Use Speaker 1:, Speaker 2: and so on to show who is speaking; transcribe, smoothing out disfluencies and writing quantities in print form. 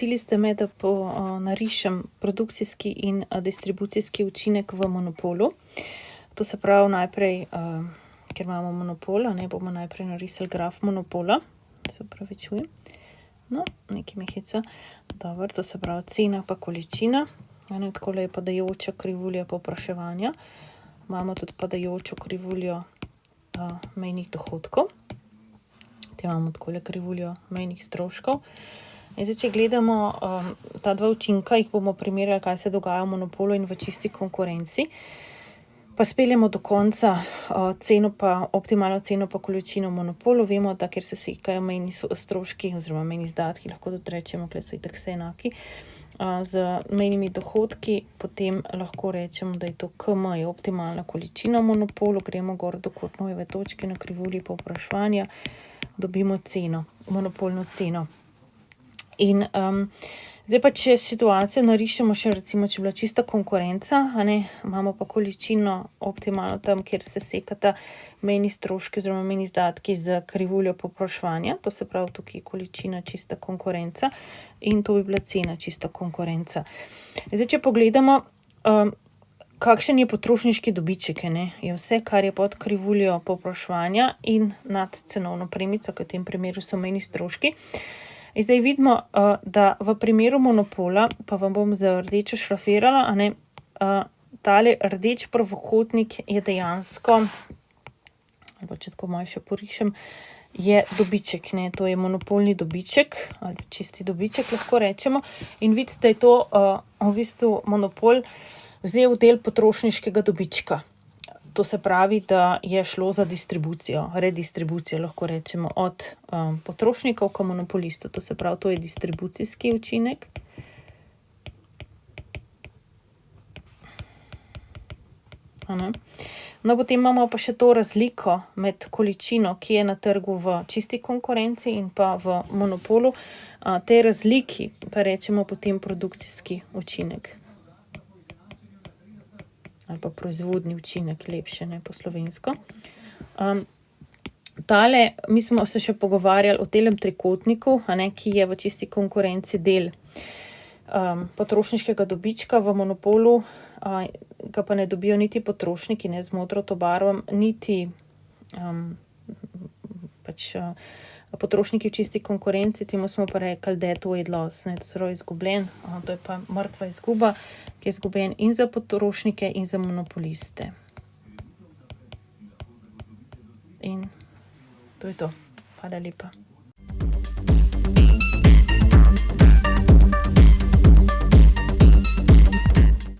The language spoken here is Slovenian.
Speaker 1: prosili ste me, da narišem produkcijski in distribucijski učinek v monopolu. To se pravi najprej, ker imamo monopol, bomo najprej narisali graf monopola. Se opravičujem. No, nekaj mehica. Dobro, to se pravi cena pa količina. Takole je padajoča krivulja povpraševanja. Imamo tudi padajočo krivuljo mejnih dohodkov. Te imamo takole krivuljo mejnih stroškov. In zdaj, če gledamo ta dva učinka, jih bomo primerjali, kaj se dogaja v monopolu in v čisti konkurenci. Pa speljemo do konca optimalno ceno pa količino v monopolu. Vemo, da ker se sekajo mejni stroški oziroma mejni izdatki, lahko tudi rečemo, kle so itak vse enaki, z mejnimi dohodki, potem lahko rečemo, da je to KM, je optimalna količina v monopolu. Gremo gor do kotnojeve točke na krivulji povpraševanja, dobimo ceno, monopolno ceno. In zdaj pa, če situacijo narišemo še, recimo, če bila čista konkurenca, imamo pa količino optimalno tam, kjer se sekata mejni stroški oziroma mejni izdatki z krivuljo povpraševanja, to se pravi tukaj količina čista konkurenca in to bi bila cena čista konkurenca. Zdaj, če pogledamo, kakšen je potrošniški dobiček, je vse, kar je pod krivuljo povpraševanja in nad cenovno premico, v tem primeru so mejni stroški. In zdaj vidimo, da v primeru monopola, pa vam bom z rdečo šrafirala, tale rdeč pravokotnik je dejansko, ali če tako malo še porišem, je dobiček, to je monopolni dobiček, ali čisti dobiček, lahko rečemo. In vidite, da je to v bistvu monopol vzel del potrošniškega dobička. To se pravi, da je šlo za distribucijo, redistribucijo, lahko rečemo, od potrošnikov k monopolistu. To se pravi, to je distribucijski učinek. No, potem imamo pa še to razliko med količino, ki je na trgu v čisti konkurenci in pa v monopolu. Tej razliki pa rečemo potem produkcijski učinek. Ali pa proizvodni učinek, lepše, po slovensko. Mi smo se še pogovarjali o tem trikotniku, ki je v čisti konkurenci del potrošniškega dobička. V monopolu ga pa ne dobijo niti potrošniki, z modro to barvam, niti potrošniki v čisti konkurenci, temu smo pa rekli dead weight loss, torej izgubljen, to je pa mrtva izguba, ki je izgubljen in za potrošnike in za monopoliste. In to je to. Hvala lepa.